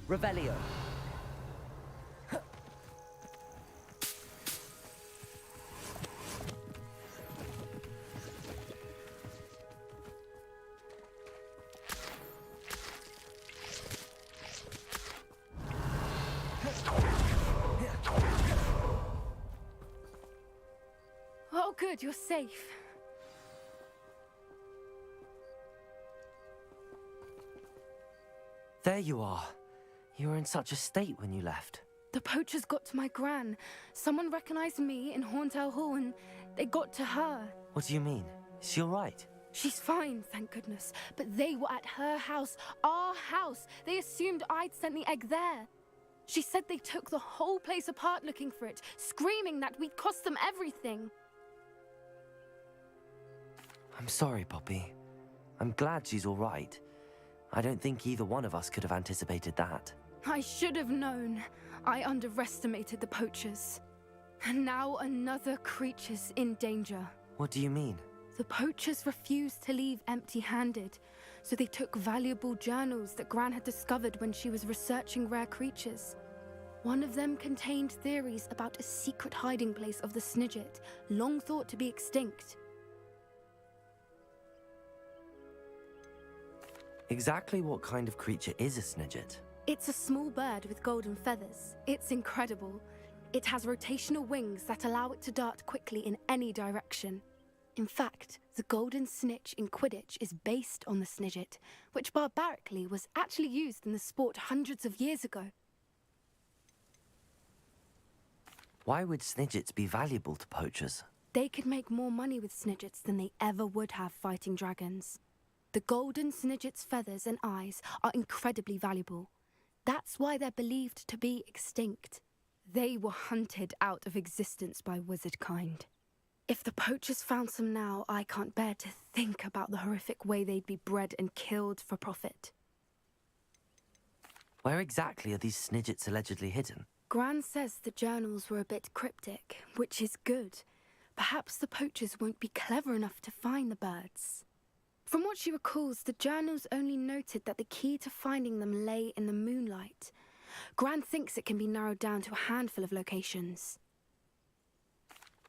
Revelio. Oh, good, you're safe. There you are. You were in such a state when you left. The poachers got to my gran. Someone recognized me in Horntail Hall and they got to her. What do you mean? Is she all right? She's fine, thank goodness. But they were at her house, our house. They assumed I'd sent the egg there. She said they took the whole place apart looking for it, screaming that we'd cost them everything. I'm sorry, Poppy. I'm glad she's all right. I don't think either one of us could have anticipated that. I should have known. I underestimated the poachers. And now another creature's in danger. What do you mean? The poachers refused to leave empty-handed, so they took valuable journals that Gran had discovered when she was researching rare creatures. One of them contained theories about a secret hiding place of the Snidget, long thought to be extinct. Exactly what kind of creature is a Snidget? It's a small bird with golden feathers. It's incredible. It has rotational wings that allow it to dart quickly in any direction. In fact, the golden snitch in Quidditch is based on the Snidget, which barbarically was actually used in the sport hundreds of years ago. Why would Snidgets be valuable to poachers? They could make more money with Snidgets than they ever would have fighting dragons. The golden Snidget's feathers and eyes are incredibly valuable. That's why they're believed to be extinct. They were hunted out of existence by wizard kind. If the poachers found some now, I can't bear to think about the horrific way they'd be bred and killed for profit. Where exactly are these Snidgets allegedly hidden? Gran says the journals were a bit cryptic, which is good. Perhaps the poachers won't be clever enough to find the birds. From what she recalls, the journals only noted that the key to finding them lay in the moonlight. Gran thinks it can be narrowed down to a handful of locations.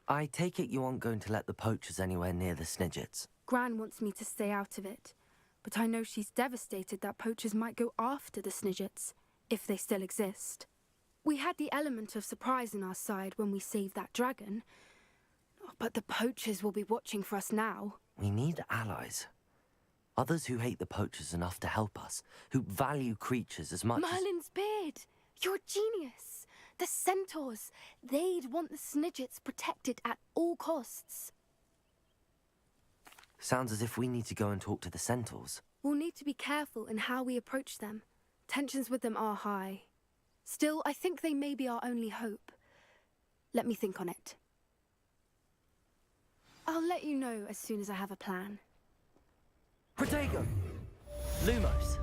I take it you aren't going to let the poachers anywhere near the Snidgets. Gran wants me to stay out of it, but I know she's devastated that poachers might go after the Snidgets, if they still exist. We had the element of surprise on our side when we saved that dragon, but the poachers will be watching for us now. We need allies. Others who hate the poachers enough to help us, who value creatures as much Merlin's beard! You're a genius! The centaurs! They'd want the Snidgets protected at all costs. Sounds as if we need to go and talk to the centaurs. We'll need to be careful in how we approach them. Tensions with them are high. Still, I think they may be our only hope. Let me think on it. I'll let you know as soon as I have a plan. Protego! Lumos!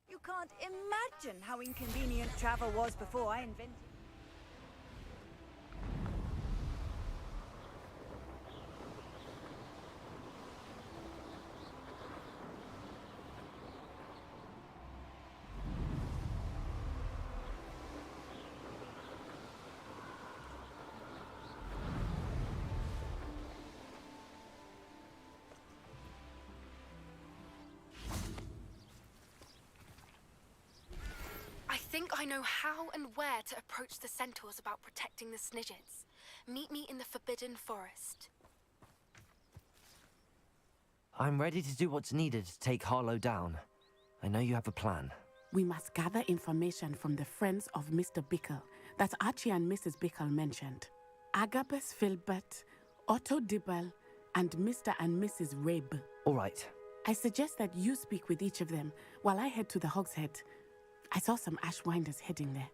You can't imagine how inconvenient travel was before I invented. I think I know how and where to approach the centaurs about protecting the Snidgets. Meet me in the Forbidden Forest. I'm ready to do what's needed to take Harlow down. I know you have a plan. We must gather information from the friends of Mr. Bickle that Archie and Mrs. Bickle mentioned. Agabus Filbert, Otto Dibble, and Mr. and Mrs. Rabe. All right. I suggest that you speak with each of them while I head to the Hogshead. I saw some Ashwinders heading there.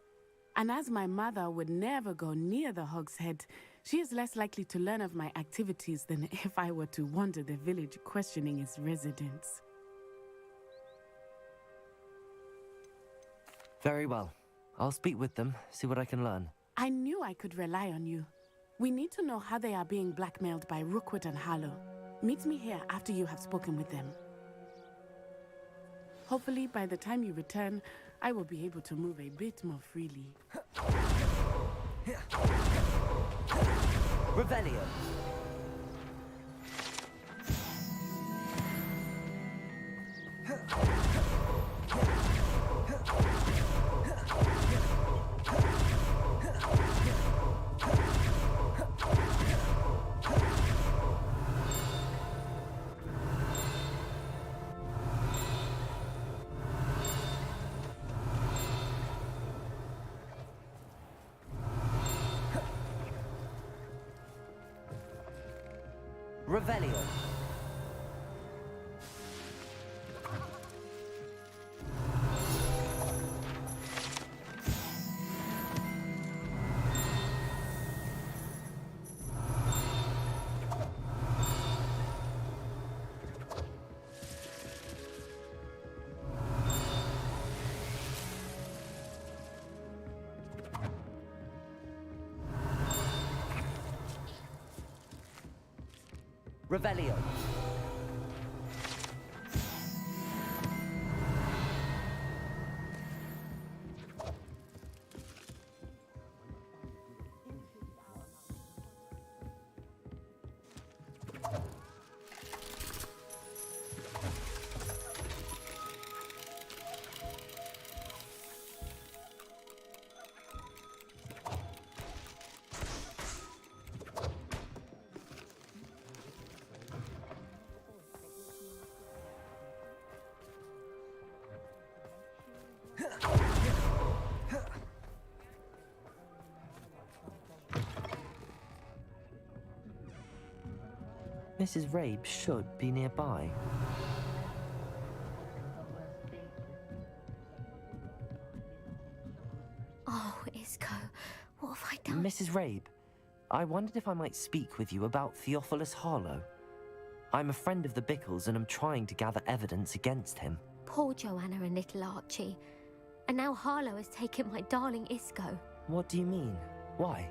And as my mother would never go near the Hogshead, she is less likely to learn of my activities than if I were to wander the village questioning its residents. Very well. I'll speak with them, see what I can learn. I knew I could rely on you. We need to know how they are being blackmailed by Rookwood and Harlow. Meet me here after you have spoken with them. Hopefully, by the time you return, I will be able to move a bit more freely. Revelio. Revelio. Revelio. Mrs. Rabe should be nearby. Oh, Isco, what have I done? Mrs. Rabe, I wondered if I might speak with you about Theophilus Harlow. I'm a friend of the Bickles and I'm trying to gather evidence against him. Poor Joanna and little Archie. And now Harlow has taken my darling Isco. What do you mean? Why?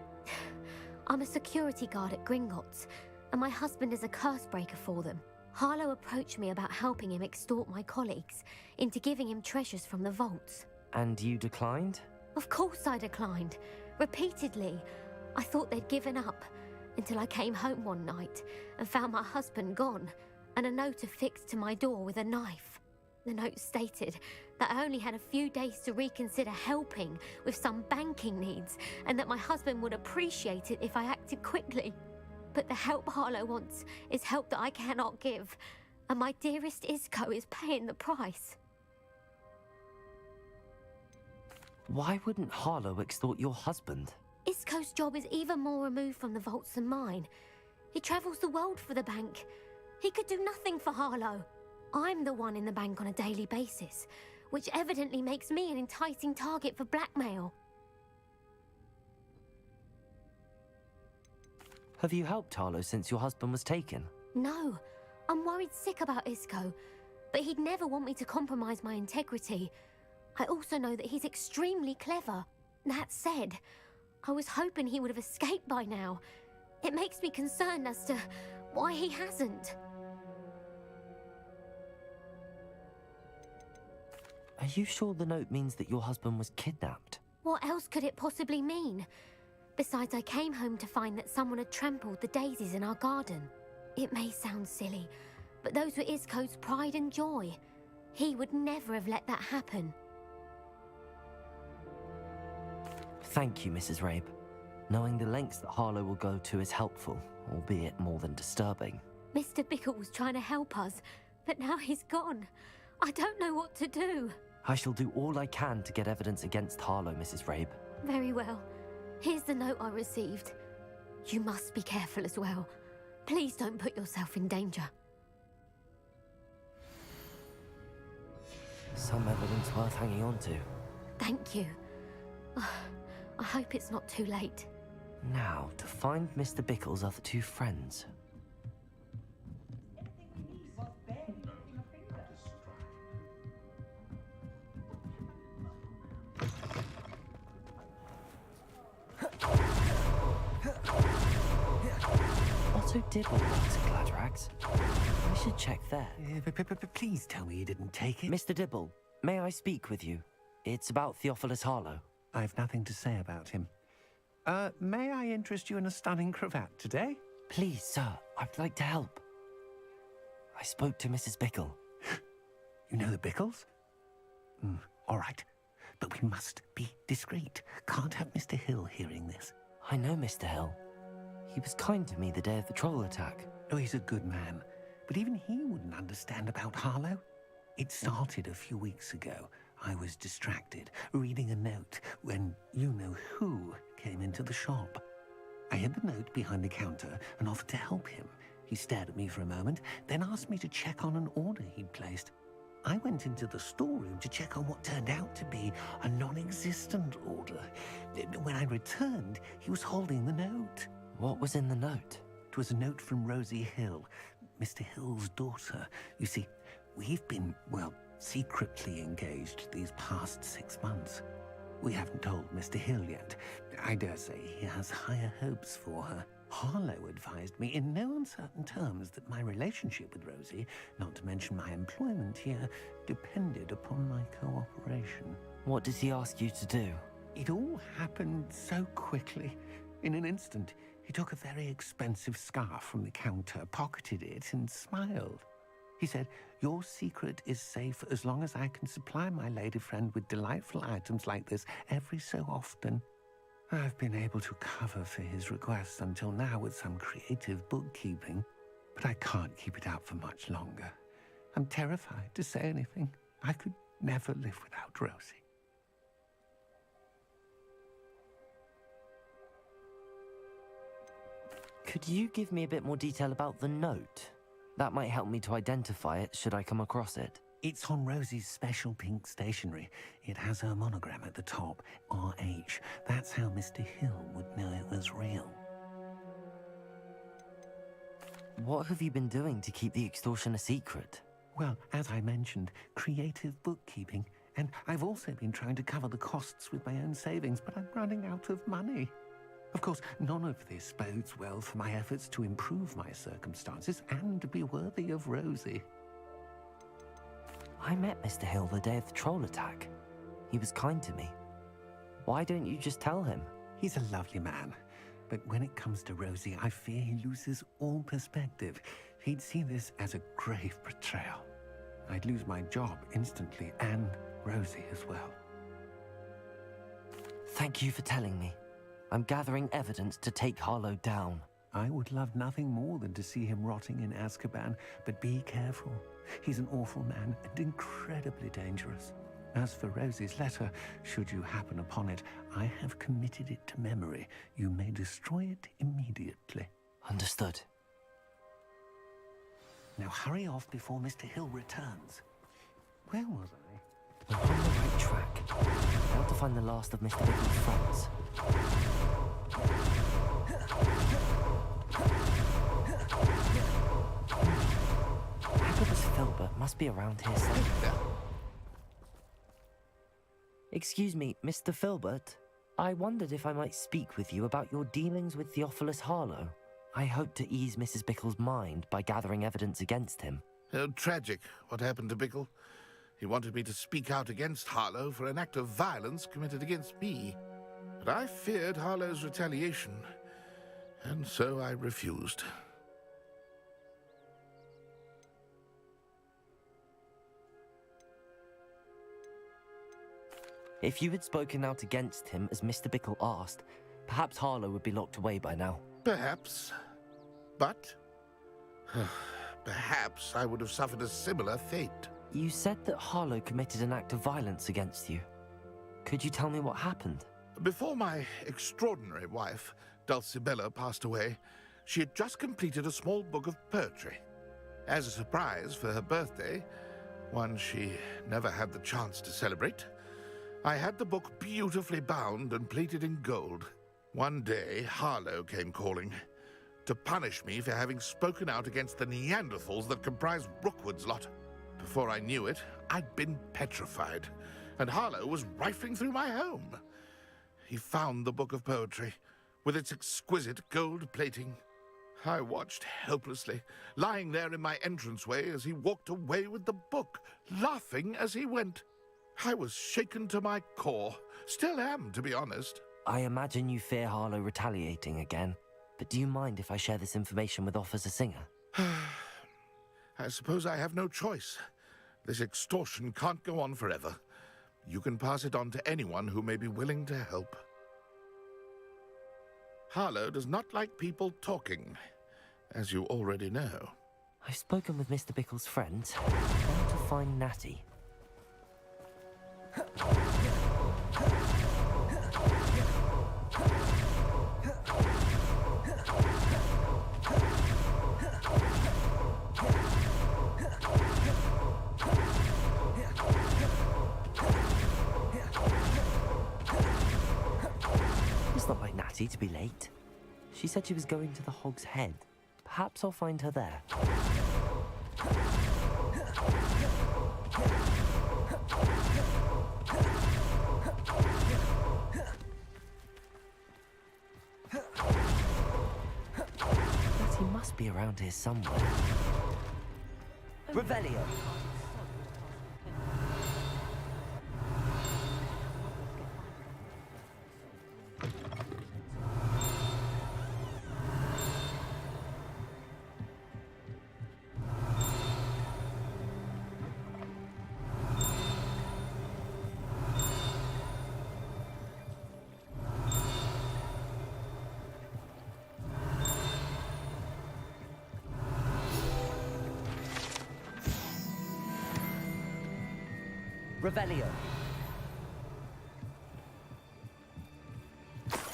I'm a security guard at Gringotts, and my husband is a curse breaker for them. Harlow approached me about helping him extort my colleagues into giving him treasures from the vaults. And you declined? Of course I declined. Repeatedly. I thought they'd given up, until I came home one night and found my husband gone, and a note affixed to my door with a knife. The note stated that I only had a few days to reconsider helping with some banking needs, and that my husband would appreciate it if I acted quickly. But the help Harlow wants is help that I cannot give, and my dearest Isco is paying the price. Why wouldn't Harlow extort your husband? Isco's job is even more removed from the vaults than mine. He travels the world for the bank. He could do nothing for Harlow. I'm the one in the bank on a daily basis, which evidently makes me an enticing target for blackmail. Have you helped Harlow since your husband was taken? No, I'm worried sick about Isco, but he'd never want me to compromise my integrity. I also know that he's extremely clever. That said, I was hoping he would have escaped by now. It makes me concerned as to why he hasn't. Are you sure the note means that your husband was kidnapped? What else could it possibly mean? Besides, I came home to find that someone had trampled the daisies in our garden. It may sound silly, but those were Isco's pride and joy. He would never have let that happen. Thank you, Mrs. Rabe. Knowing the lengths that Harlow will go to is helpful, albeit more than disturbing. Mr. Bickle was trying to help us, but now he's gone. I don't know what to do. I shall do all I can to get evidence against Harlow, Mrs. Rabe. Very well. Here's the note I received. You must be careful as well. Please don't put yourself in danger. Some evidence worth hanging on to. Thank you. I hope it's not too late. Now, to find Mr. Bickle's other two friends. Otto Dibble works at Gladrags. I should check there. Please tell me you didn't take it. Mr. Dibble, may I speak with you? It's about Theophilus Harlow. I've nothing to say about him. May I interest you in a stunning cravat today? Please, sir, I'd like to help. I spoke to Mrs. Bickle. You know the Bickles? All right. But we must be discreet. Can't have Mr. Hill hearing this. I know Mr. Hill. He was kind to me the day of the troll attack. Oh, he's a good man. But even he wouldn't understand about Harlow. It started a few weeks ago. I was distracted, reading a note, when you-know-who came into the shop. I hid the note behind the counter and offered to help him. He stared at me for a moment, then asked me to check on an order he'd placed. I went into the storeroom to check on what turned out to be a non-existent order. When I returned, he was holding the note. What was in the note? It was a note from Rosie Hill, Mr. Hill's daughter. You see, we've been, well, secretly engaged these past 6 months. We haven't told Mr. Hill yet. I dare say he has higher hopes for her. Harlow advised me in no uncertain terms that my relationship with Rosie, not to mention my employment here, depended upon my cooperation. What does he ask you to do? It all happened so quickly. In an instant, he took a very expensive scarf from the counter, pocketed it, and smiled. He said, "Your secret is safe as long as I can supply my lady friend with delightful items like this every so often." I've been able to cover for his requests until now with some creative bookkeeping, but I can't keep it out for much longer. I'm terrified to say anything. I could never live without Rosie. Could you give me a bit more detail about the note? That might help me to identify it should I come across it. It's on Rosie's special pink stationery. It has her monogram at the top, RH. That's how Mr. Hill would know it was real. What have you been doing to keep the extortion a secret? Well, as I mentioned, creative bookkeeping. And I've also been trying to cover the costs with my own savings, but I'm running out of money. Of course, none of this bodes well for my efforts to improve my circumstances and be worthy of Rosie. I met Mr. Hill the day of the troll attack. He was kind to me. Why don't you just tell him? He's a lovely man, but when it comes to Rosie, I fear he loses all perspective. He'd see this as a grave betrayal. I'd lose my job instantly, and Rosie as well. Thank you for telling me. I'm gathering evidence to take Harlow down. I would love nothing more than to see him rotting in Azkaban, but be careful. He's an awful man and incredibly dangerous. As for Rosie's letter, should you happen upon it, I have committed it to memory. You may destroy it immediately. Understood. Now hurry off before Mr. Hill returns. Where was I? I'm on the right track. I want to find the last of Mr. Bickle's friends. Agabus Filbert must be around here somewhere. Excuse me, Mr. Filbert. I wondered if I might speak with you about your dealings with Theophilus Harlow. I hope to ease Mrs. Bickle's mind by gathering evidence against him. Tragic, what happened to Bickle. He wanted me to speak out against Harlow for an act of violence committed against me. But I feared Harlow's retaliation, and so I refused. If you had spoken out against him as Mr. Bickle asked, perhaps Harlow would be locked away by now. Perhaps. But perhaps I would have suffered a similar fate. You said that Harlow committed an act of violence against you. Could you tell me what happened? Before my extraordinary wife, Dulcibella, passed away, she had just completed a small book of poetry. As a surprise for her birthday, one she never had the chance to celebrate, I had the book beautifully bound and plated in gold. One day, Harlow came calling to punish me for having spoken out against the Neanderthals that comprised Rookwood's lot. Before I knew it, I'd been petrified, and Harlow was rifling through my home. He found the book of poetry, with its exquisite gold plating. I watched helplessly, lying there in my entranceway as he walked away with the book, laughing as he went. I was shaken to my core. Still am, to be honest. I imagine you fear Harlow retaliating again, but do you mind if I share this information with Officer Singer? I suppose I have no choice. This extortion can't go on forever. You can pass it on to anyone who may be willing to help. Harlow does not like people talking, as you already know. I've spoken with Mr. Bickle's friends. How to find Natty. It's not like Natty to be late. She said she was going to the Hog's Head. Perhaps I'll find her there. Natty must be around here somewhere. Revelio. Revelio.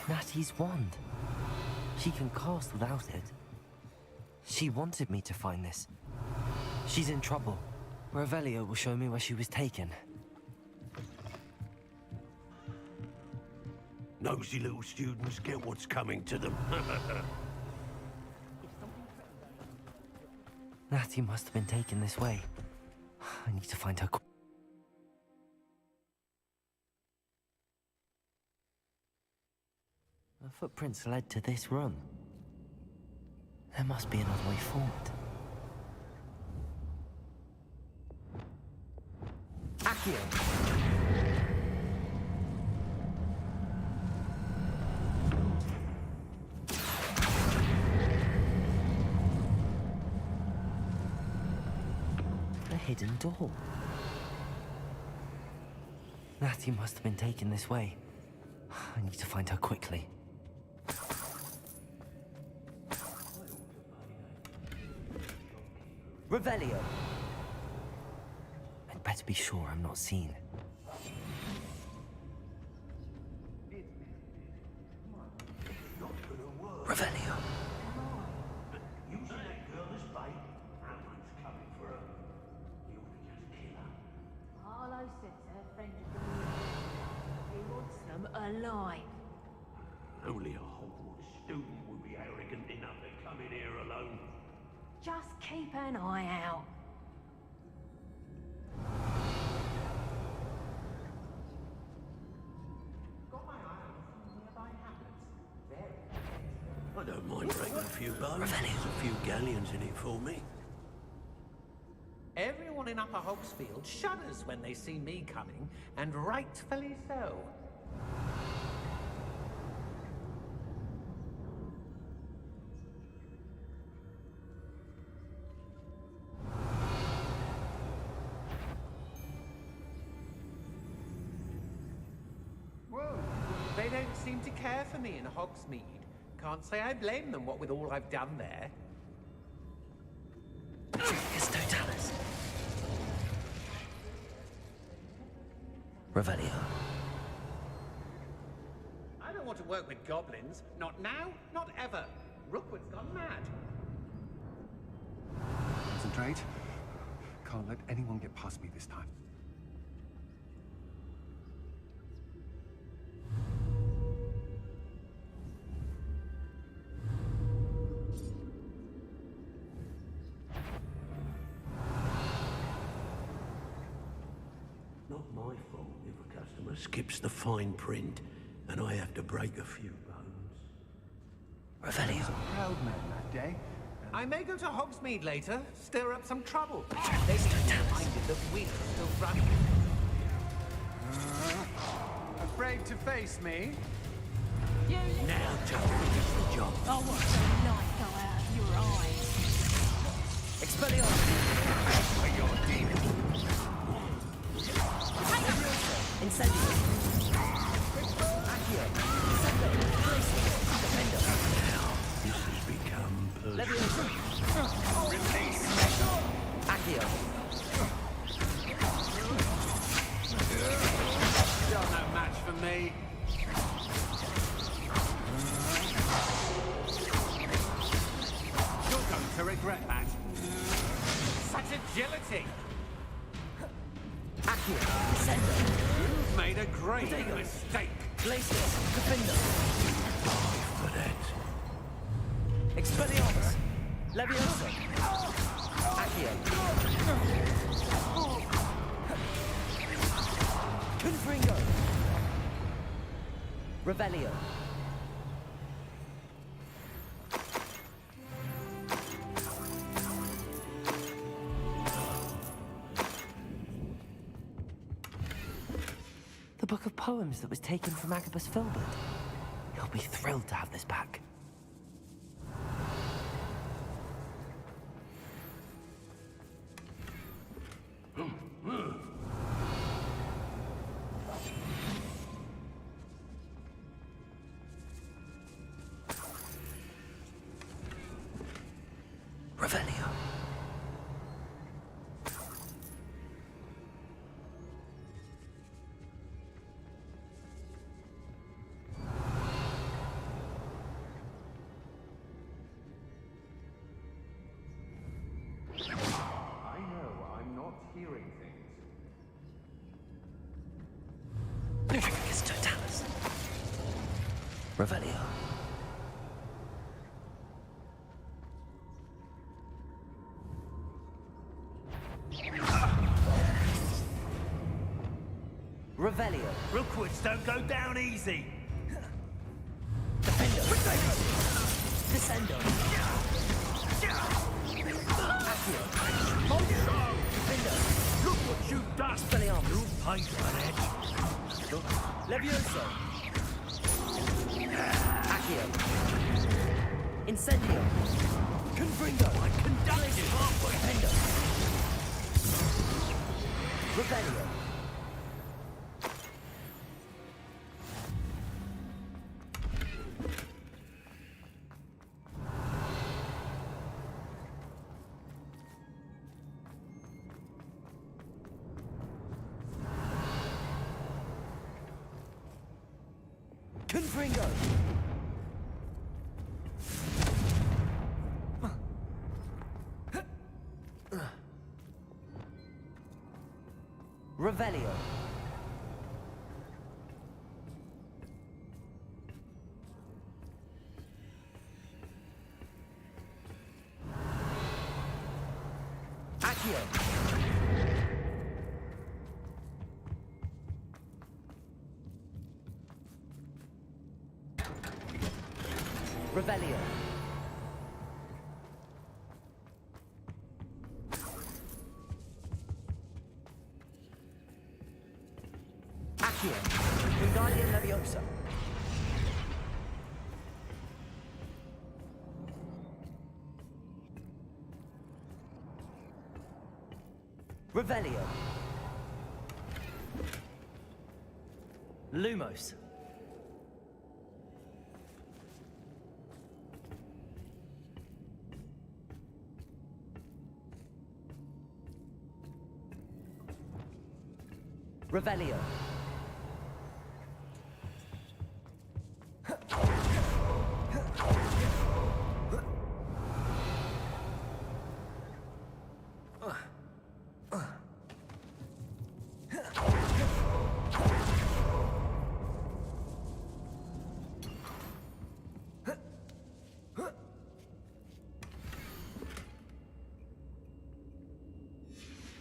Natty's wand. She can cast without it. She wanted me to find this. She's in trouble. Revelio will show me where she was taken. Nosy little students get what's coming to them. Natty must have been taken this way. I need to find her. Her footprints led to this room. There must be another way forward. Accio! A hidden door. Natty must have been taken this way. I need to find her quickly. Revelio. I'd better be sure I'm not seen. Revelio. Using that girl as bait, that one's coming for her. You ought to just kill her. Harlow says her friend he wants them alive. Only a Hogwarts student would be arrogant enough to come in here alone. Just keep an eye out. I don't mind breaking a few bones. There's a few galleons in it for me. Everyone in Upper Hogsfield shudders when they see me coming, and rightfully so. Whoa, they don't seem to care for me in Hogsmeade. Can't say I blame them, what with all I've done there. It's Totalis. Revelio. work with goblins. Not now, not ever. Rookwood's gone mad. Concentrate. Can't let anyone get past me this time. Not my fault if a customer skips the fine print and I have to break a few bones. Revelio. Proud man that day. I may go to Hogsmeade later, stir up some trouble. They need to be reminded that we're still running. Afraid to face me? Now to finish the job. I watch the light go out of your eyes. Expelliarmus. Where you're dealing. Incendio. Accio. Incendio. Defender. Now, this has become personal. Leviosa. Release. Accio. Still no match for me. You're going to regret that. Such agility. Accio. Descendo. You've made a great Potato. mistake. Glacius. Defender. For that. Expelliarmus. Leviosa. Accio. Confringo. Revelio. The book of poems that was taken from Agabus Filbert. He'll be thrilled to have this back. Revelio. I know I'm not hearing things. Lutricus totalis. Revelio. Revelio. Rookwoods don't go down easy. Defendo. Descendo. Accio. Defendo. Look what you've done. Expelliarmus. You paid for that. Levioso. Accio. Incendio. Confringo. I conduct it halfway. Defendo. Revelio. Confringo. Revelio. Accio. Revelio. Accio. Wingardium Leviosa. Revelio. Lumos. Revelio.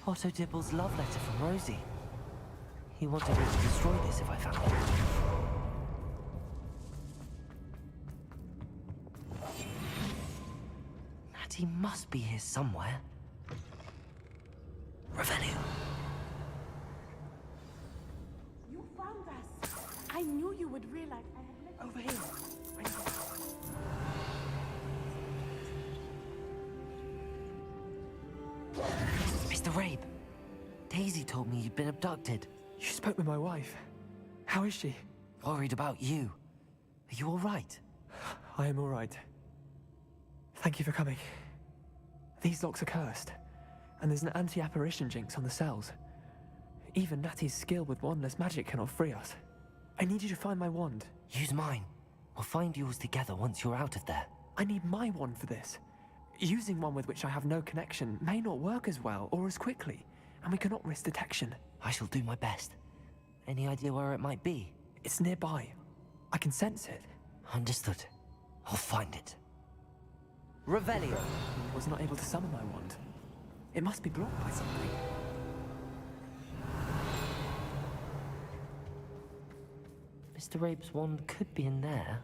Otto Dibble's love letter from Rosie. He wanted me to destroy this if I found it. Natty must be here somewhere. Revelio. You found us. I knew you would realize I had left over here. Mr. Rabe, Daisy told me you'd been abducted. You spoke with my wife. How is she? Worried about you. Are you all right? I am all right. Thank you for coming. These locks are cursed, and there's an anti-apparition jinx on the cells. Even Natty's skill with wandless magic cannot free us. I need you to find my wand. Use mine. We'll find yours together once you're out of there. I need my wand for this. Using one with which I have no connection may not work as well or as quickly, and we cannot risk detection. I shall do my best. Any idea where it might be? It's nearby. I can sense it. Understood. I'll find it. Revelio. I was not able to summon my wand. It must be blocked by something. Mr. Rabe's wand could be in there.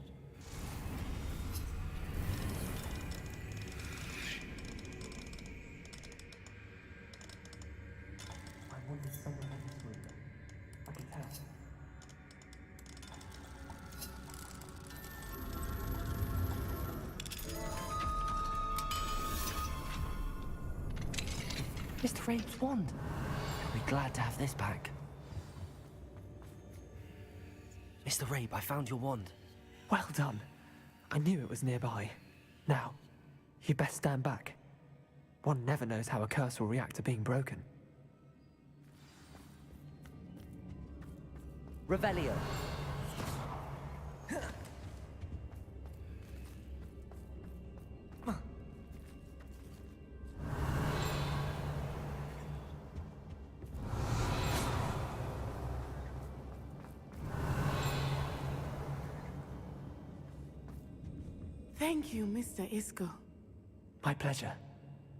My wand is somewhere in this room. I can tell. Mr. Rabe's wand. He'll be glad to have this back. Mr. Rabe, I found your wand. Well done. I knew it was nearby. Now, you best stand back. One never knows how a curse will react to being broken. Revelio. Thank you, Mr. Isco. My pleasure.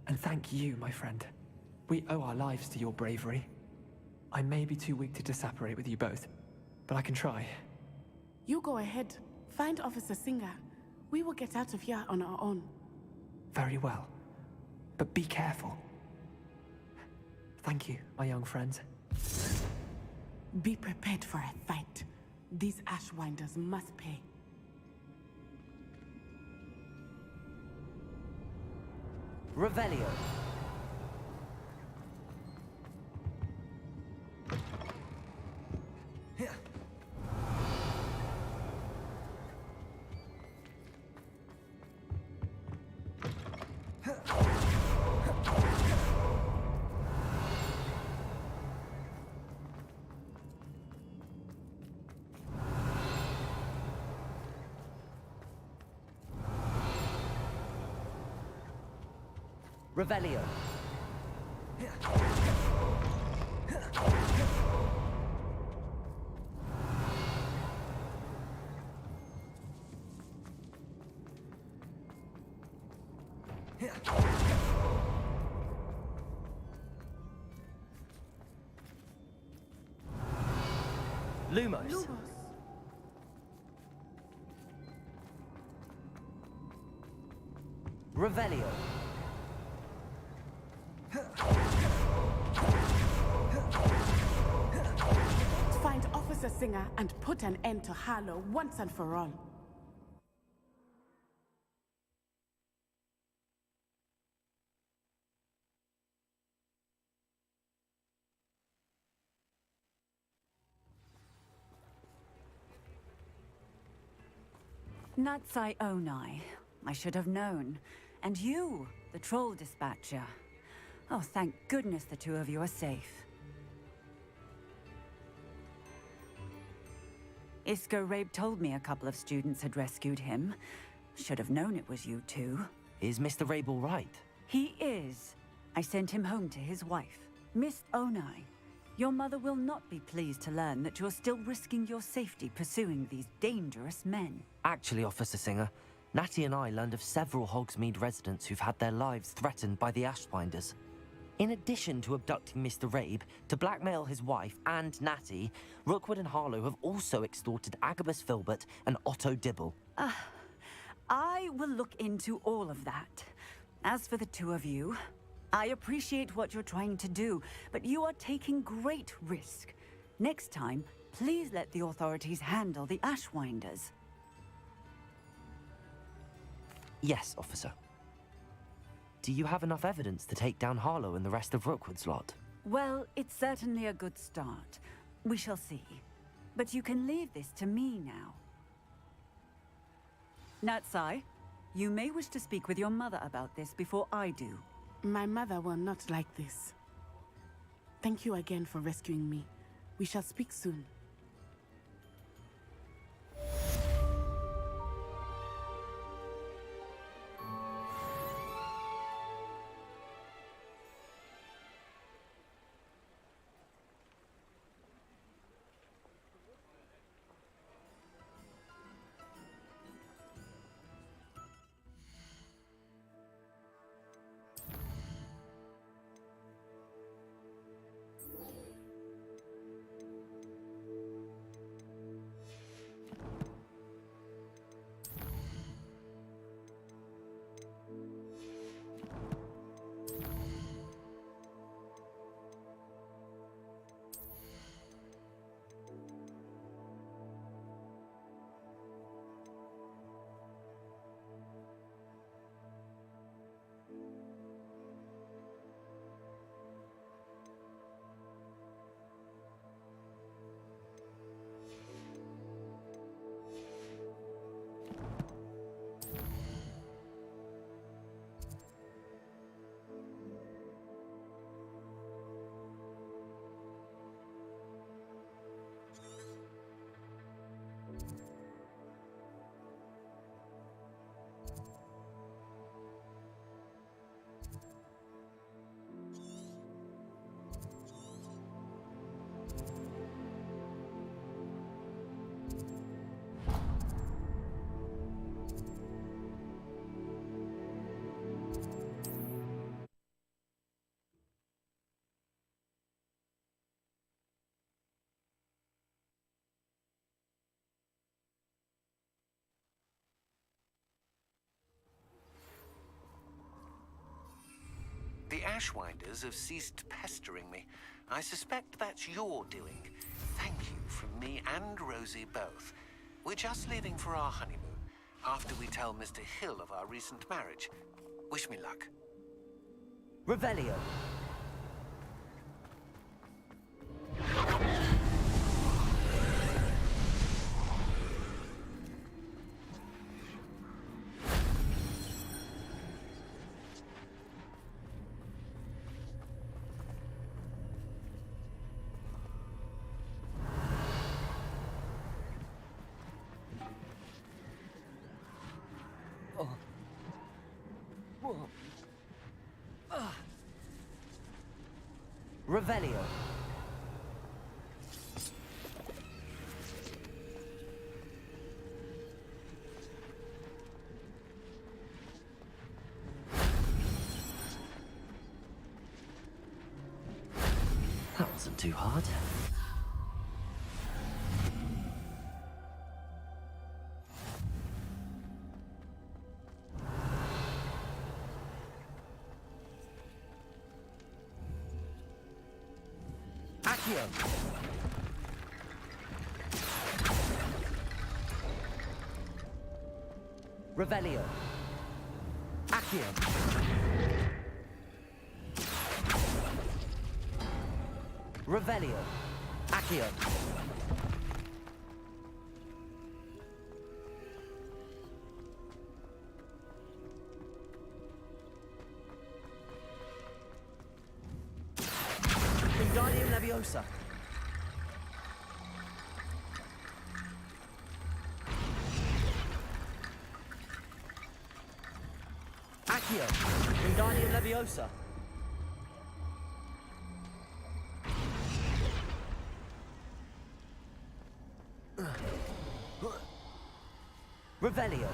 And thank you, my friend. We owe our lives to your bravery. I may be too weak to disapparate with you both, but I can try. You go ahead. Find Officer Singer. We will get out of here on our own. Very well. But be careful. Thank you, my young friends. Be prepared for a fight. These Ashwinders must pay. Revelio. Revelio. Lumos. Revelio. Find Officer Singer and put an end to Harlow once and for all. Natsai Onai. I should have known. And you, the troll dispatcher. Oh, thank goodness the two of you are safe. Isco Rabe told me a couple of students had rescued him. Should have known it was you two. Is Mr. Rabe all right? He is. I sent him home to his wife. Miss Onai, your mother will not be pleased to learn that you're still risking your safety pursuing these dangerous men. Actually, Officer Singer, Natty and I learned of several Hogsmeade residents who've had their lives threatened by the Ashwinders. In addition to abducting Mr. Rabe to blackmail his wife and Natty, Rookwood and Harlow have also extorted Agabus Filbert and Otto Dibble. I will look into all of that. As for the two of you, I appreciate what you're trying to do, but you are taking great risk. Next time, please let the authorities handle the Ashwinders. Yes, officer. Do you have enough evidence to take down Harlow and the rest of Rookwood's lot? Well, it's certainly a good start. We shall see. But you can leave this to me now. Natsai, you may wish to speak with your mother about this before I do. My mother will not like this. Thank you again for rescuing me. We shall speak soon. The Ashwinders have ceased pestering me. I suspect that's your doing. Thank you from me and Rosie both. We're just leaving for our honeymoon, after we tell Mr. Hill of our recent marriage. Wish me luck. Revelio. Revelio. That wasn't too hard. Accio. Revelio. Accio. Revelio. Accio. Wingardium Leviosa. Accio. Wingardium Leviosa. Revelio.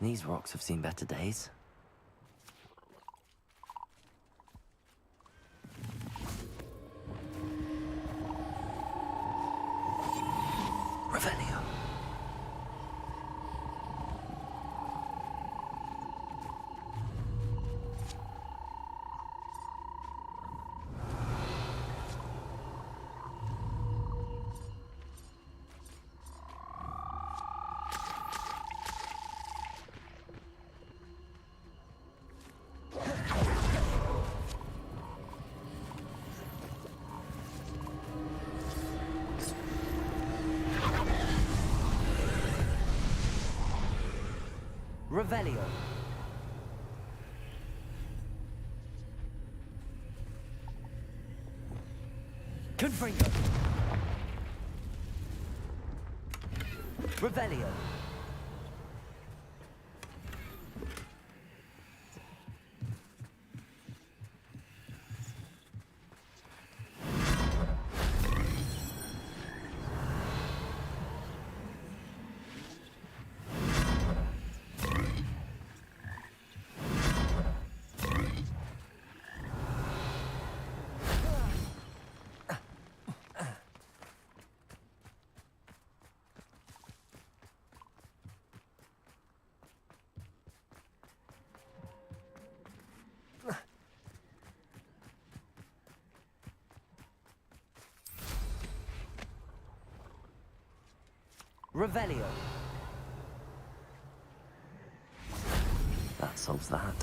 These rocks have seen better days. Revelio. Revelio. Confringo. Revelio. Revelio. That solves that.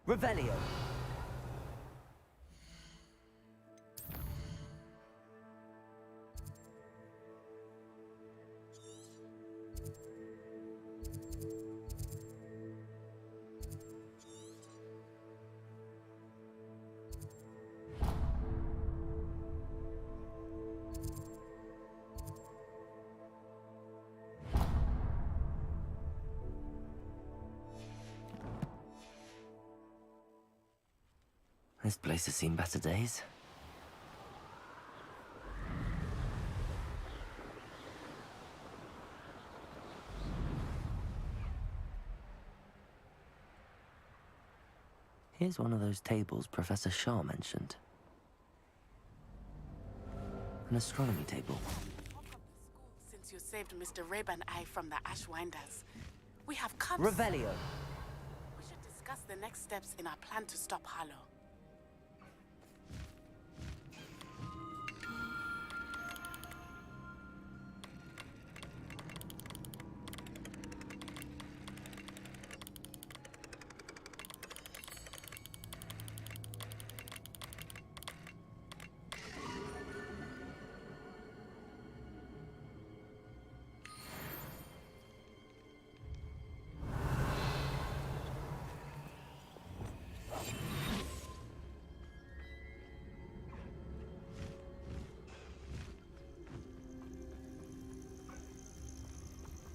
Revelio. This place has seen better days. Here's one of those tables Professor Shah mentioned. An astronomy table. Since you saved Mr. Reb and I from the Ashwinders, we have come. Revelio. We should discuss the next steps in our plan to stop Harlow.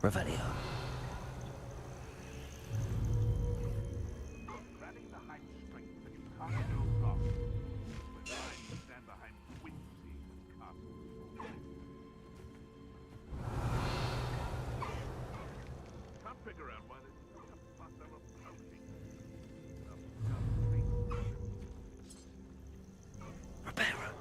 Revelio. Rallying behind strength that you can't build up. When I stand behind whimsy and castle. Can't figure out why there's such a fuss over poaching. Reparo.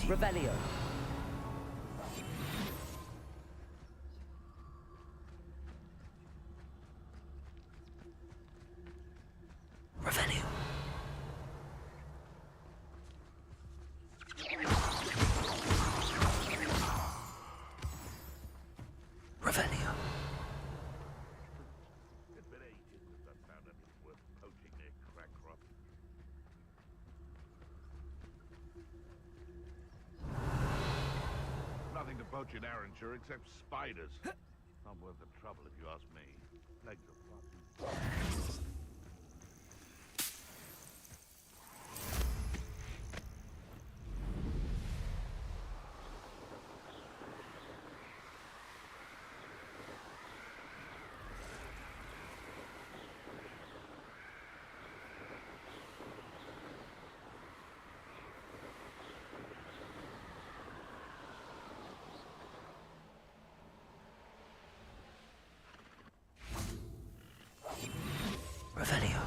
Revelio. Revelio. Revelio. It's been ages since I've found anything worth poaching near Crackcrop. Nothing to poach in Arranshire except spiders. Not worth the trouble if you ask me. Legs are far too... Revelio.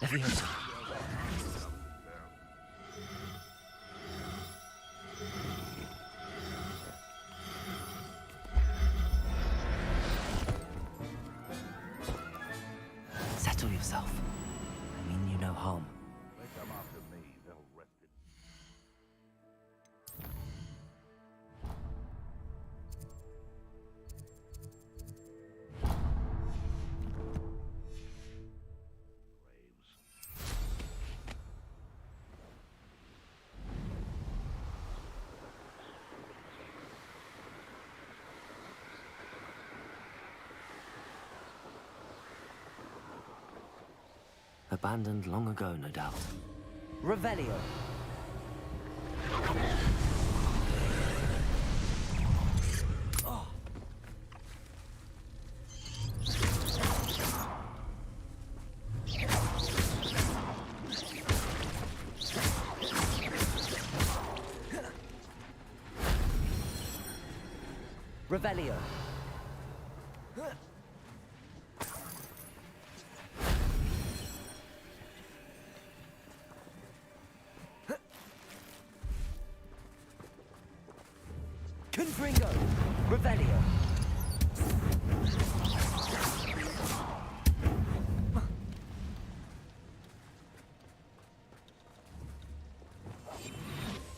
Leviosa. Settle yourself. I mean you no harm. They come after me, they'll rest in... graves. Abandoned long ago, no doubt. Revelio. Revelio. Confringo. Revelio.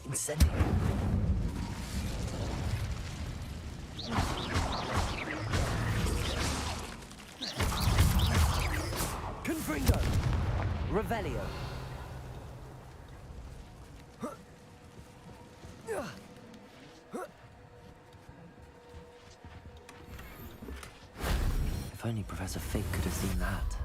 Incendio. Confringo. Revelio. If only Professor Fig could have seen that.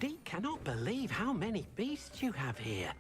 Dee cannot believe how many beasts you have here.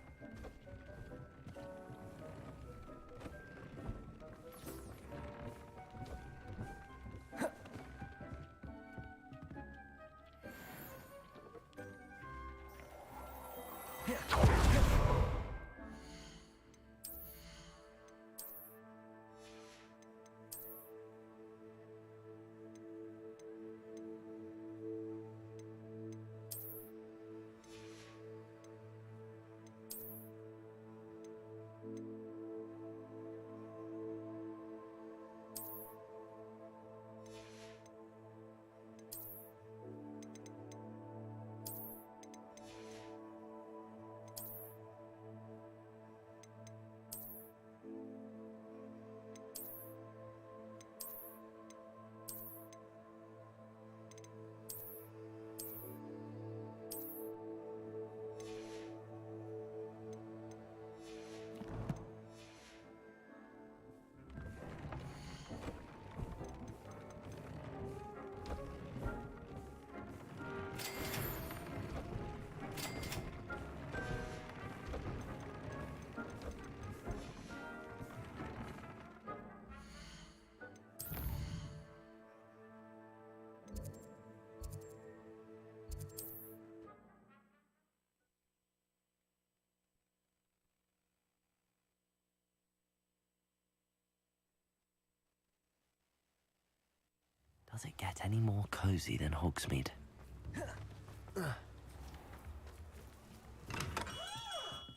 Does it get any more cozy than Hogsmeade?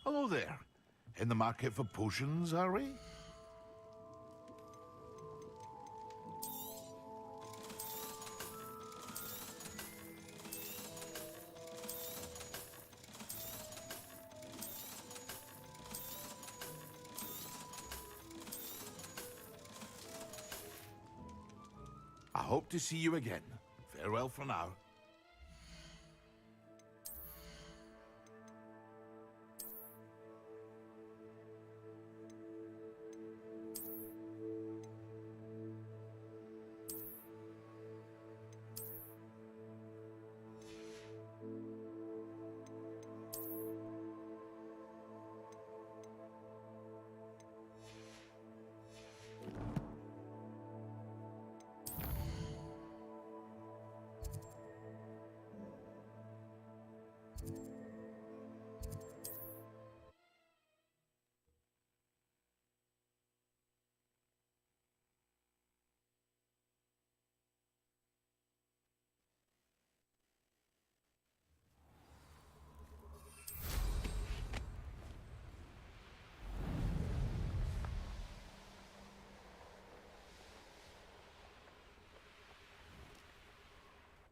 Hello there. In the market for potions, are we? I hope to see you again. Farewell for now.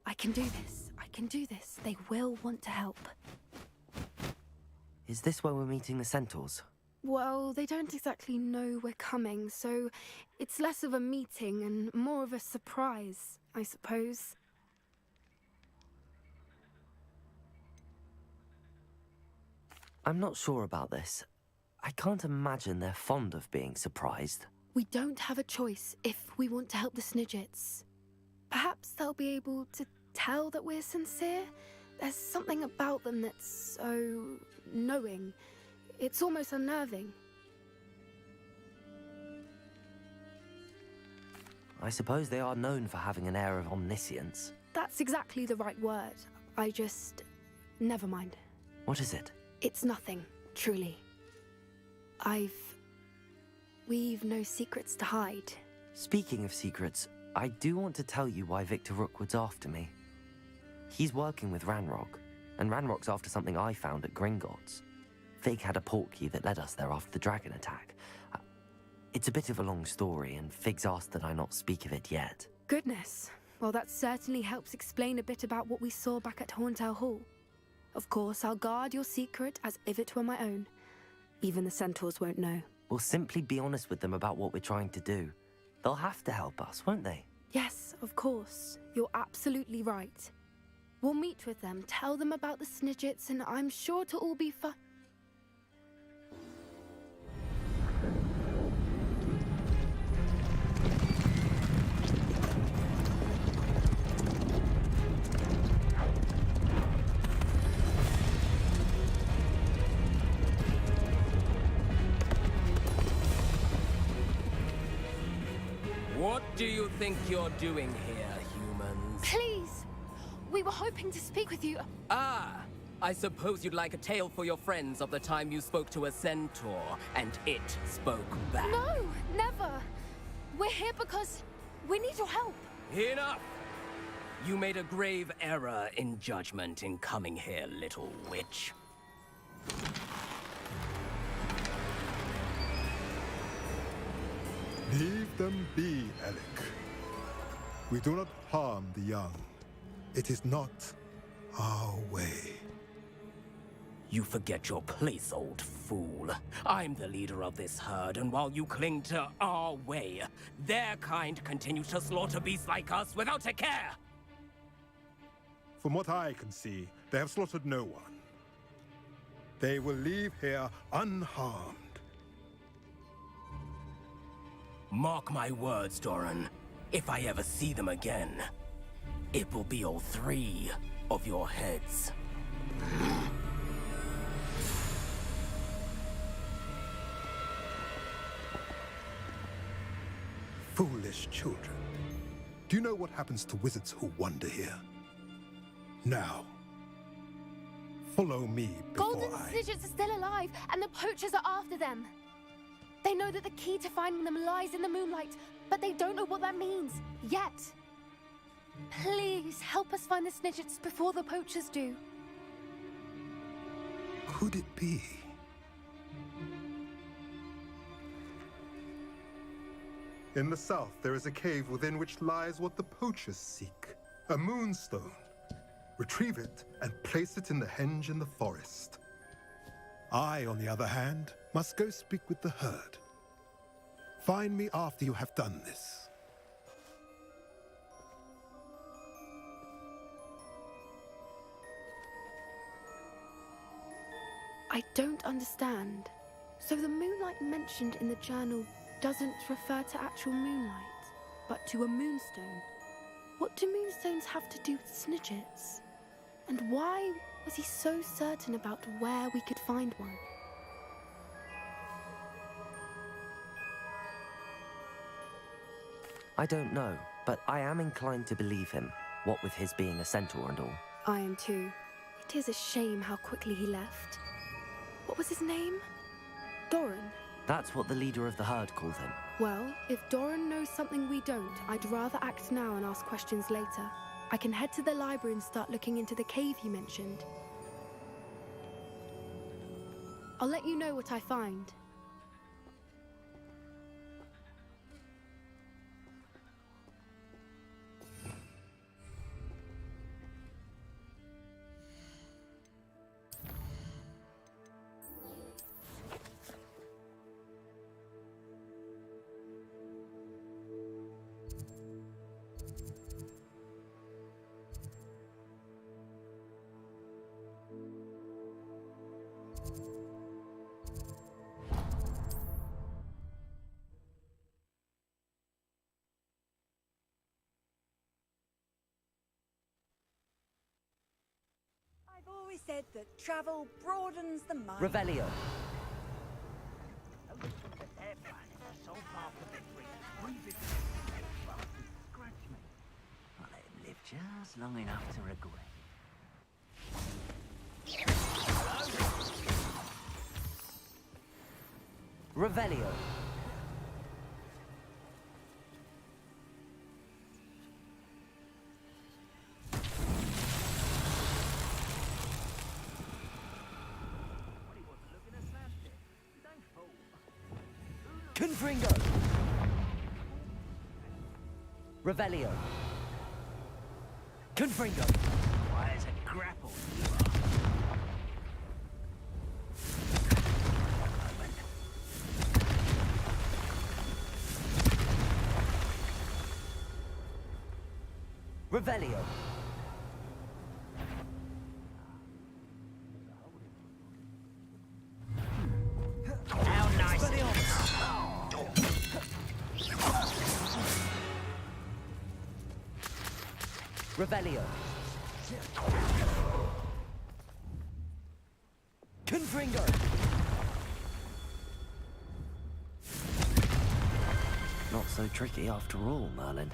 I can do this. I can do this. They will want to help. Is this where we're meeting the centaurs? Well, they don't exactly know we're coming, so it's less of a meeting and more of a surprise, I suppose. I'm not sure about this. I can't imagine they're fond of being surprised. We don't have a choice if we want to help the Snidgets. Perhaps they'll be able to tell that we're sincere. There's something about them that's so knowing. It's almost unnerving. I suppose they are known for having an air of omniscience. That's exactly the right word. I just... never mind. What is it? It's nothing, truly. We've no secrets to hide. Speaking of secrets, I do want to tell you why Victor Rookwood's after me. He's working with Ranrock, and Ranrock's after something I found at Gringotts. Fig had a portkey that led us there after the dragon attack. It's a bit of a long story, and Fig's asked that I not speak of it yet. Goodness. Well, that certainly helps explain a bit about what we saw back at Horntail Hall. Of course, I'll guard your secret as if it were my own. Even the centaurs won't know. We'll simply be honest with them about what we're trying to do. They'll have to help us, won't they? Yes, of course. You're absolutely right. We'll meet with them, tell them about the Snidgets, and I'm sure it'll all be fun. What do you think you're doing here, humans? Please! We were hoping to speak with you. Ah, I suppose you'd like a tale for your friends of the time you spoke to a centaur, and it spoke back. No, never. We're here because we need your help. Enough! You made a grave error in judgment in coming here, little witch. Leave them be, Alec. We do not harm the young. It is not our way. You forget your place, old fool. I'm the leader of this herd, and while you cling to our way, their kind continue to slaughter beasts like us without a care! From what I can see, they have slaughtered no one. They will leave here unharmed. Mark my words, Doran. If I ever see them again, it will be all 3 of your heads. Foolish children. Do you know what happens to wizards who wander here? Now, follow me before Golden Snidgets are still alive, and the poachers are after them. They know that the key to finding them lies in the moonlight, but they don't know what that means, yet. Please, help us find the Snidgets before the poachers do. Could it be? In the south, there is a cave within which lies what the poachers seek. A moonstone. Retrieve it and place it in the henge in the forest. I, on the other hand, must go speak with the herd. Find me after you have done this. I don't understand. So the moonlight mentioned in the journal doesn't refer to actual moonlight, but to a moonstone. What do moonstones have to do with Snidgets? And why was he so certain about where we could find one? I don't know, but I am inclined to believe him, what with his being a centaur and all. I am too. It is a shame how quickly he left. What was his name? Doran? That's what the leader of the herd called him. Well, if Doran knows something we don't, I'd rather act now and ask questions later. I can head to the library and start looking into the cave you mentioned. I'll let you know what I find. I've always said that travel broadens the mind. Revelio. So far from victory, breathe it. Scratch me. I'll let him live just long enough to regret. Revelio. Confringo. Revelio. Confringo. Why, it's a grapple you are. Revelio. How nice. Revelio. Confringo. Not so tricky after all, Merlin.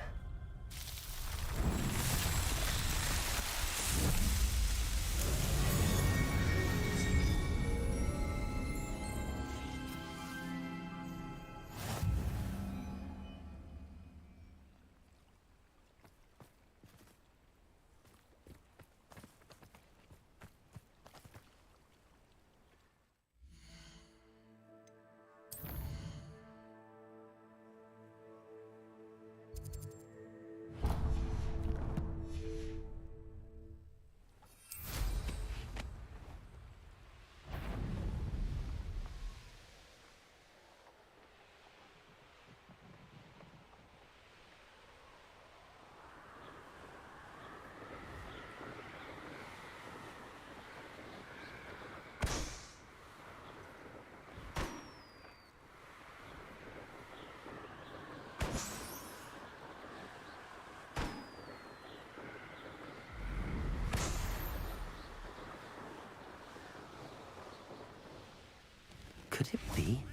Could it be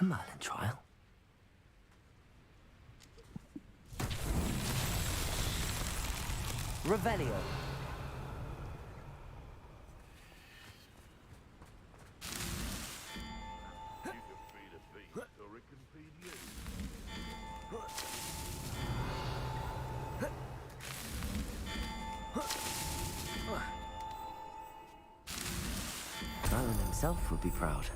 a Merlin trial? Revelio. You can feed a beast, or it can feed you. Merlin himself would be proud.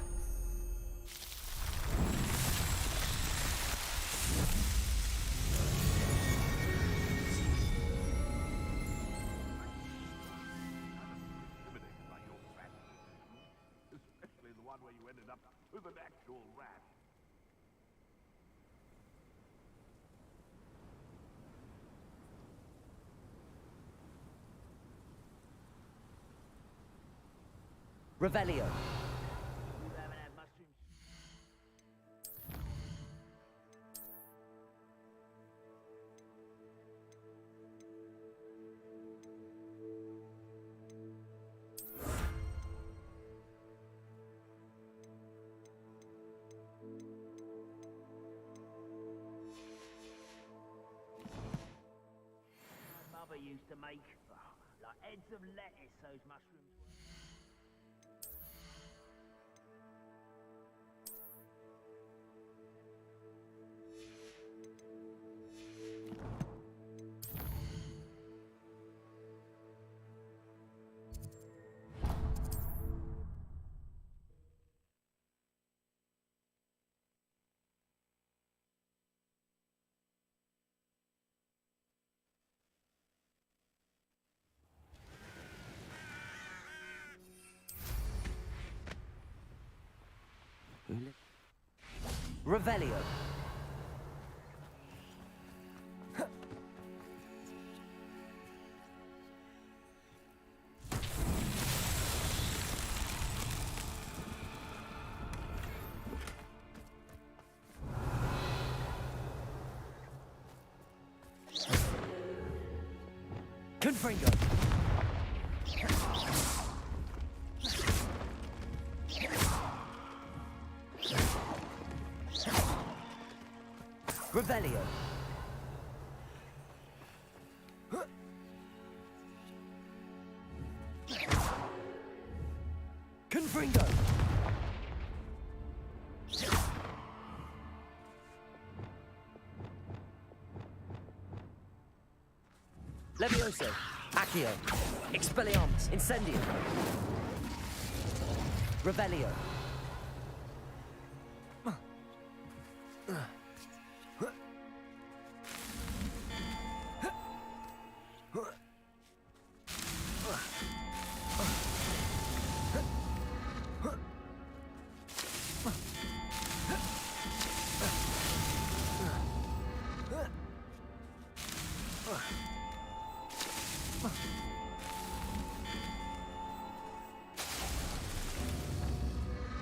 Intimidated by your fat, especially the one where you ended up with an actual rat. Revelio. You haven't had mushrooms. My mother used to make like heads of lettuce, those mushrooms were. Revelio. Confringo. Revelio. Confringo. Levioso. Accio. Expelliarmus. Incendio. Revelio.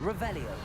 Revelio.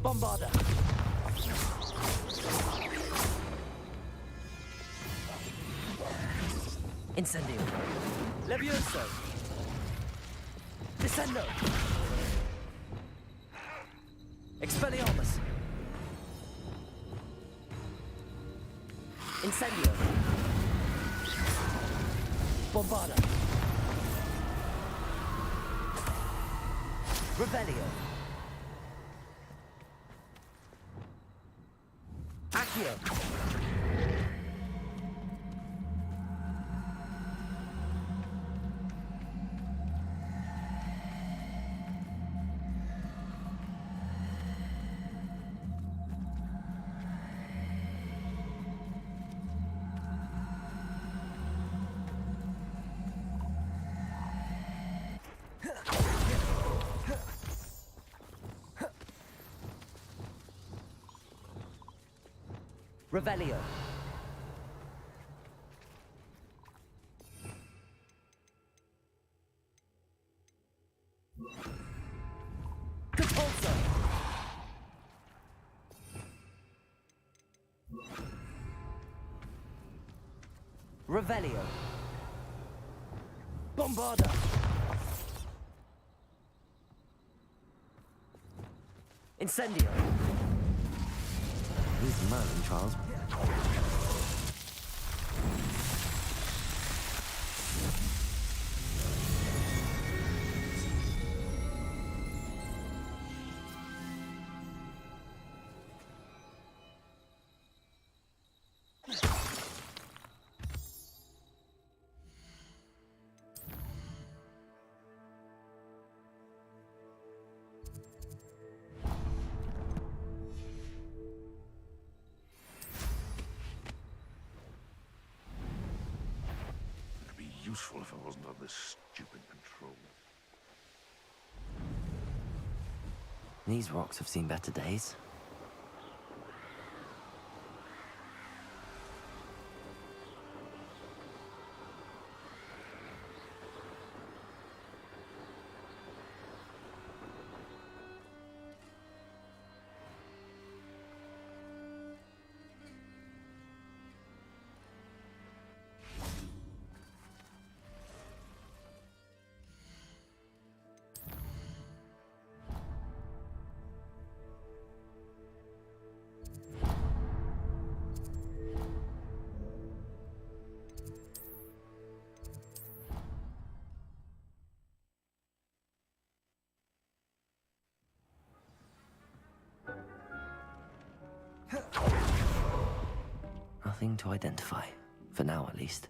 Bombarda! Incendio! Levioso! Descendo! Expelliarmus! Incendio! Bombarda! Revelio! Accio! Revelio. Capulso. Revelio. Bombarda. Incendio. These Merlin trials. Useful if I wasn't on this stupid control. These rocks have seen better days. Nothing to identify, for now at least.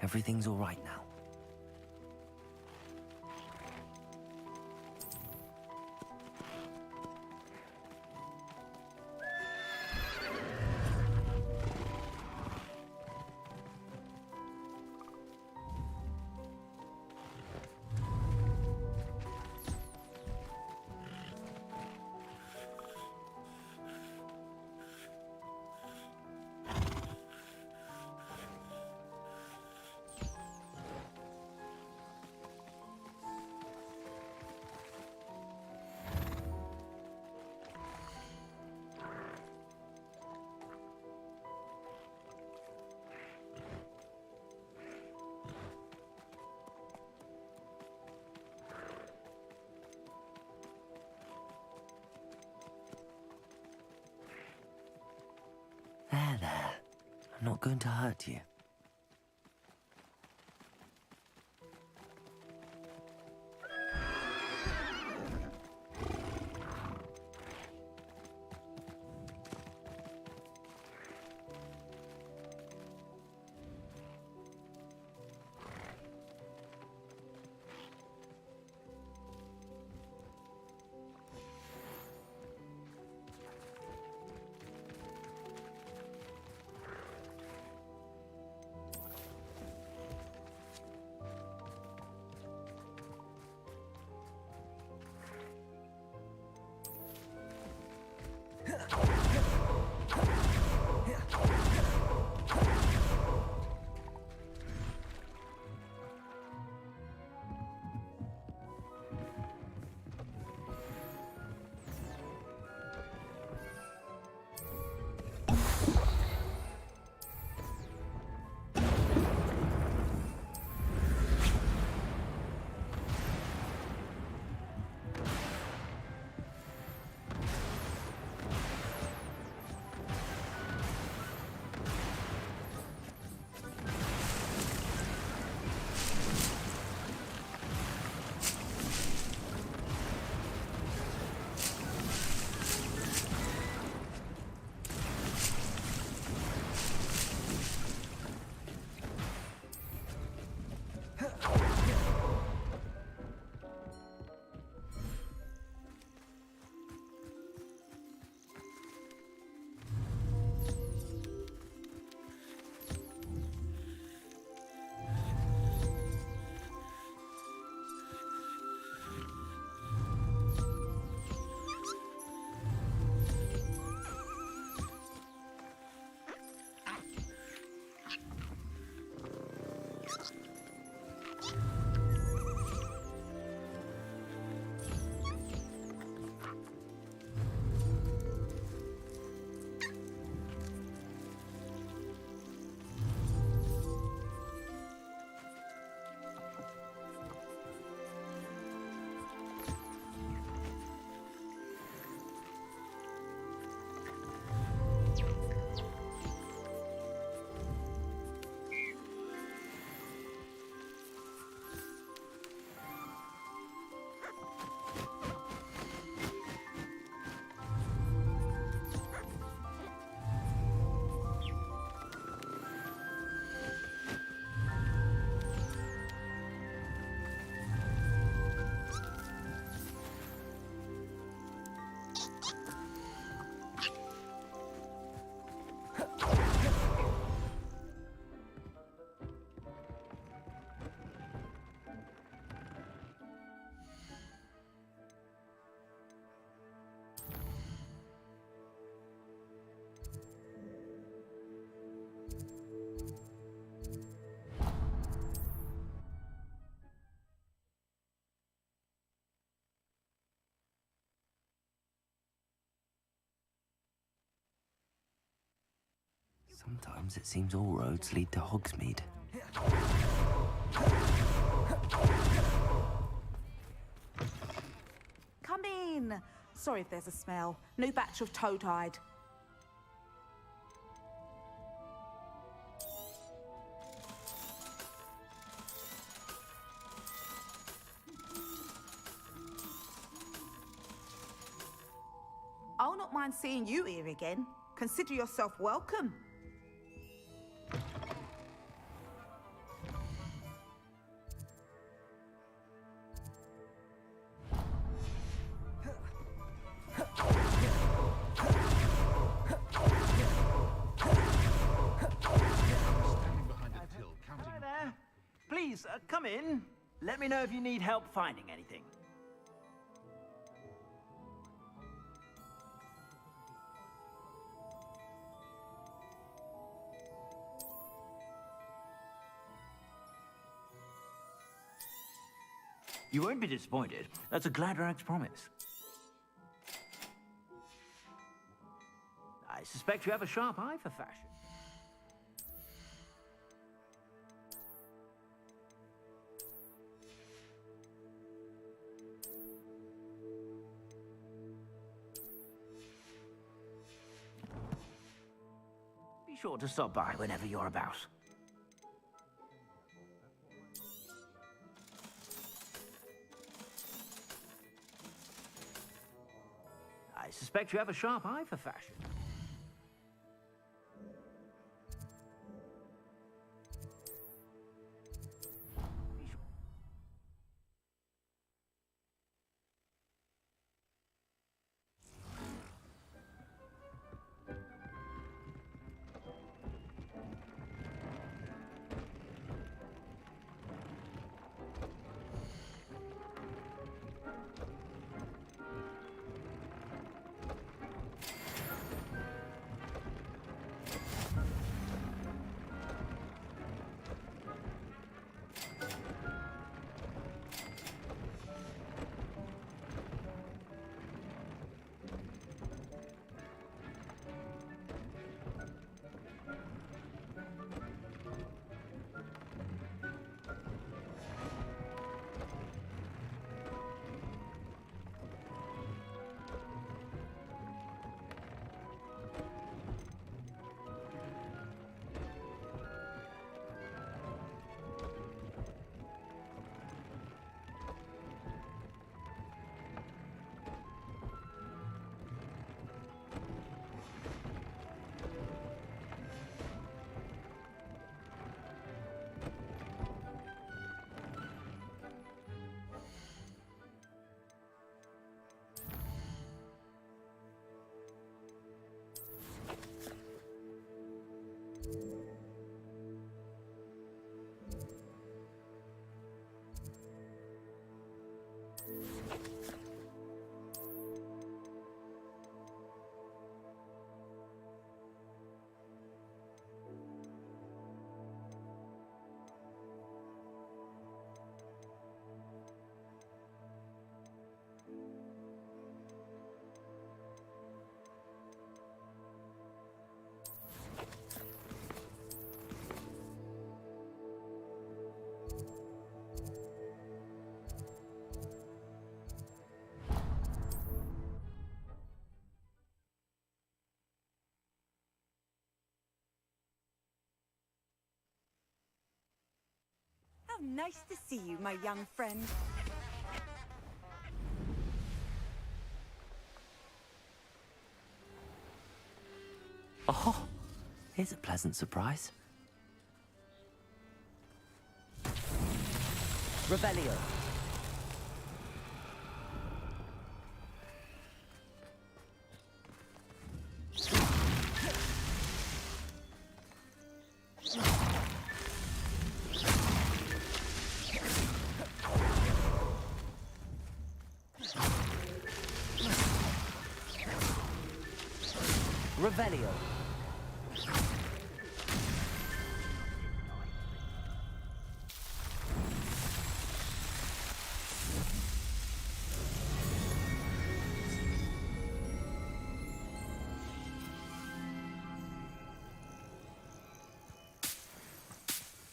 Everything's all right now. There. I'm not going to hurt you. Sometimes it seems all roads lead to Hogsmeade. Come in. Sorry if there's a smell. New batch of toad-hide. I'll not mind seeing you here again. Consider yourself welcome. Please, come in. Let me know if you need help finding anything. You won't be disappointed. That's a Gladrax promise. I suspect you have a sharp eye for fashion. Be sure to stop by whenever you're about. I suspect you have a sharp eye for fashion. How nice to see you, my young friend. Oh, here's a pleasant surprise. Revelio. Revelio.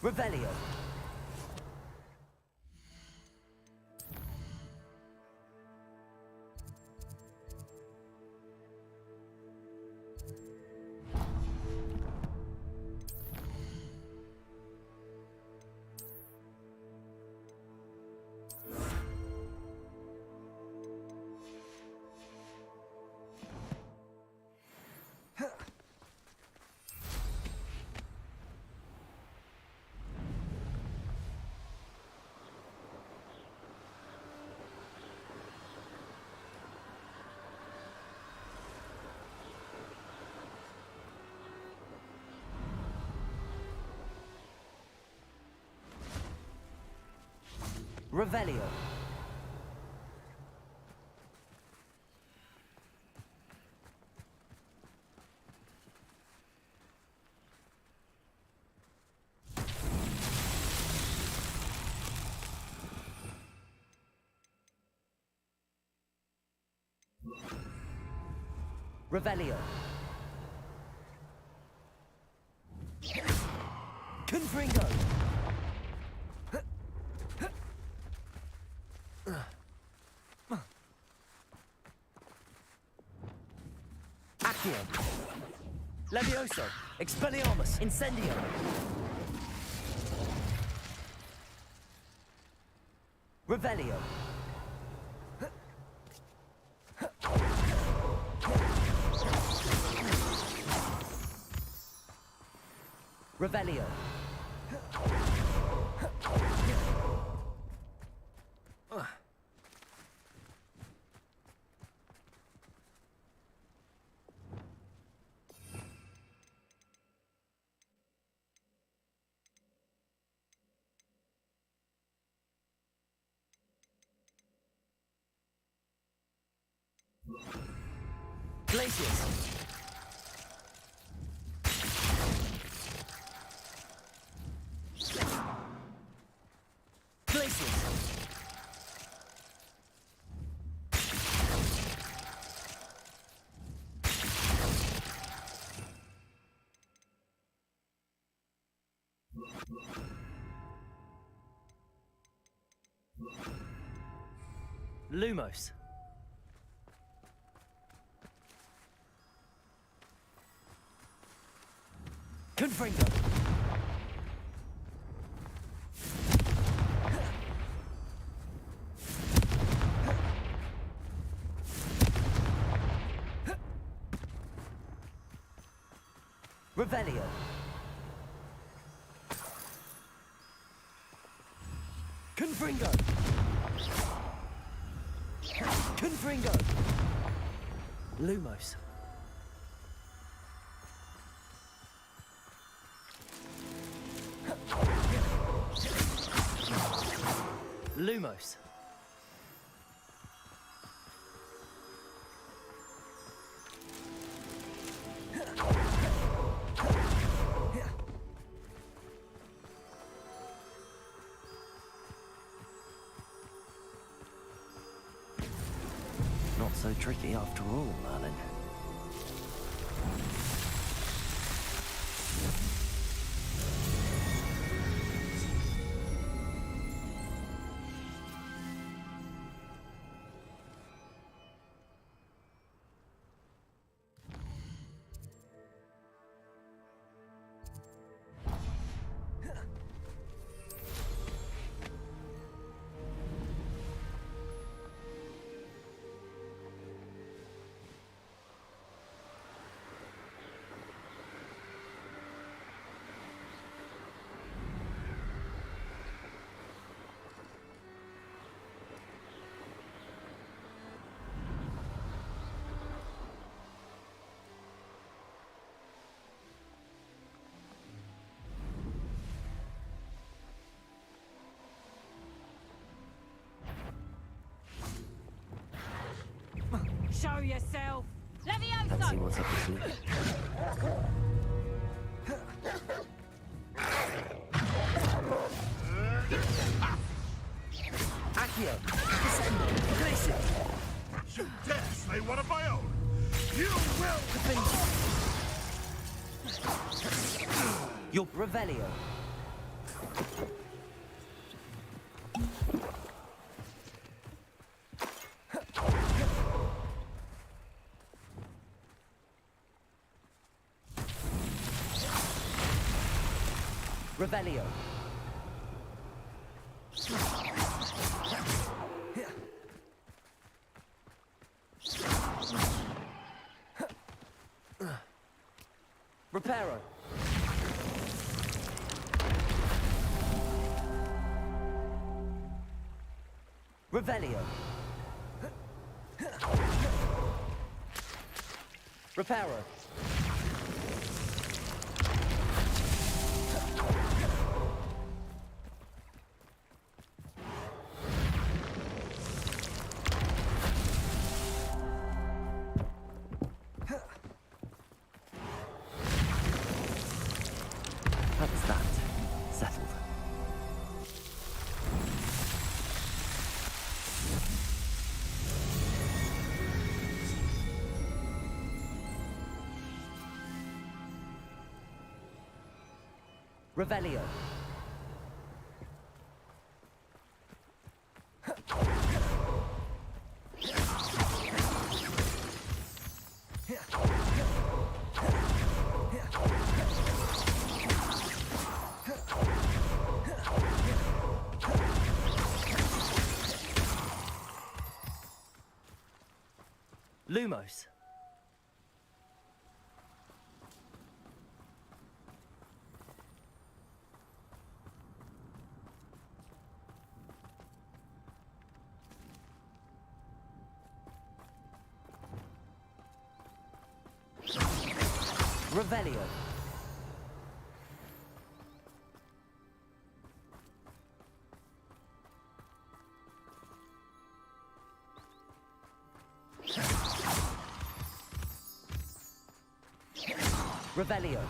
Revelio. Revelio. Revelio. Confringo. Accio. Levioso. Expelliarmus. Incendio. Revelio. Revelio. Glacius. Glacius. Lumos. Confringo. Revelio. Confringo. Confringo. Lumos. Lumos. Not so tricky after all, Merlin. Show yourself! Let's see Levioso! what's up his sleeve. Accio. Descendo. Glacius. You dare slay one of my own! You will! Your Revelio. Revelio. Reparo. Revelio. Reparo. Revelio. Lumos. Revelio. Revelio.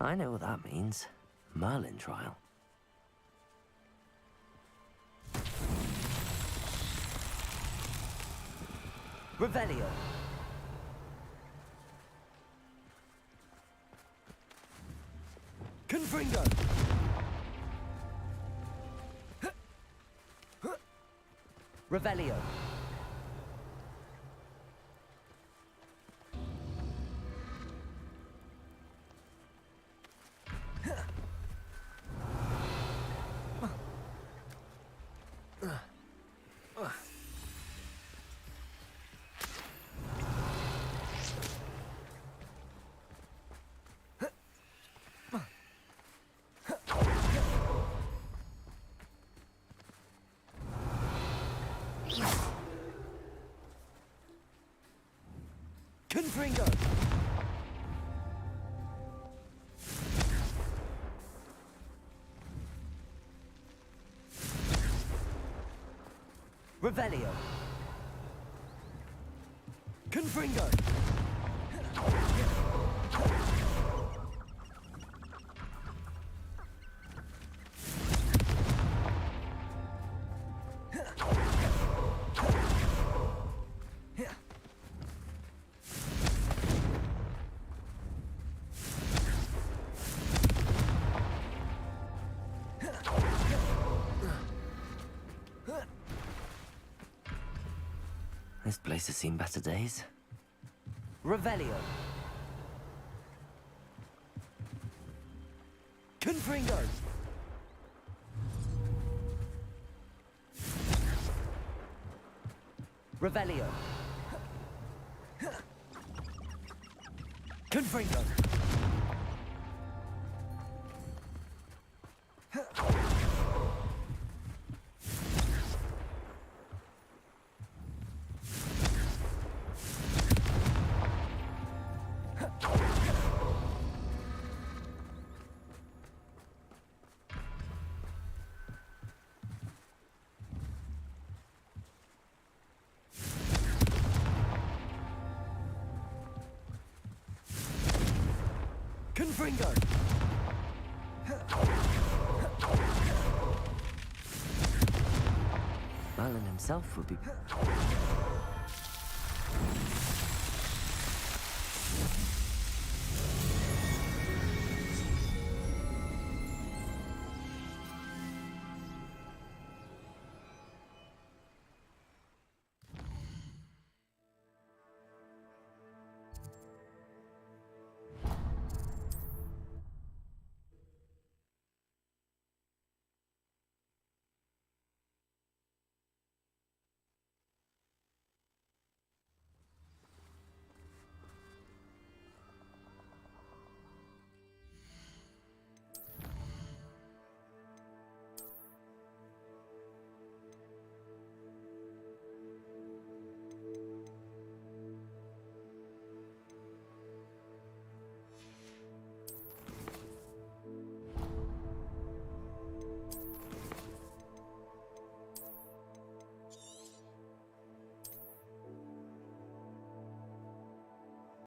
I know what that means. Merlin trial. Revelio. Confringo. Revelio. Confringo. Revelio. Confringo. This place has seen better days. Revelio. Confringo. Revelio. Confringo. Confringo! Merlin himself would be...